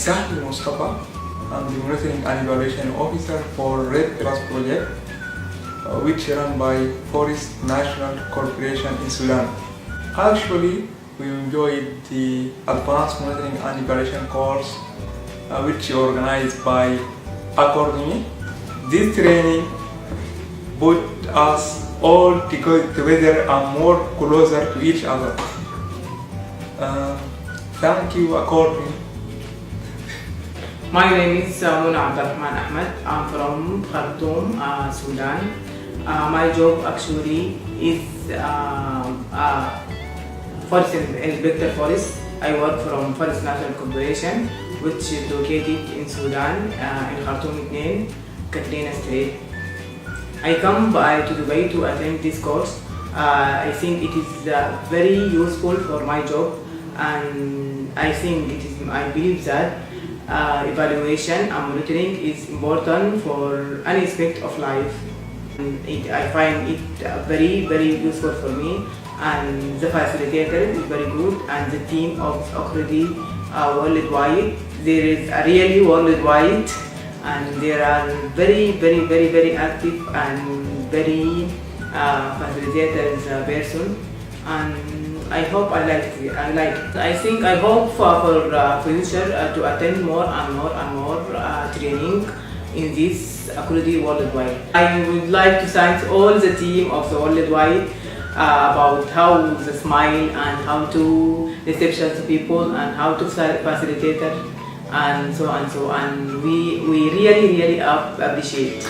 Sahil Mustafa. I'm the Monitoring and Evaluation Officer for Red Plus project, which is run by Forest National Corporation in Sudan. Actually, we enjoyed the Advanced Monitoring and Evaluation course, which is organized by Academy. This training put us all together and more closer to each other. Thank you, Academy. My name is Mona Abdurrahman Ahmed. I'm from Khartoum, Sudan. My job actually is Forest Inspector Forest. I work from Forest National Corporation, which is located in Sudan, in Khartoum, Katrina State. I come to Dubai to attend this course. I think it is very useful for my job, and I believe that evaluation and monitoring is important for any aspect of life. I find it very, very useful for me, and the facilitator is very good, and the team of already worldwide. There is a really worldwide, and there are very, very, very, very active and very facilitators person, and I hope I like it. I hope for future to attend more and more training in this Academy worldwide. I would like to thank all the team of the worldwide about how the smile and how to reception to people and how to facilitate and so on. We really appreciate.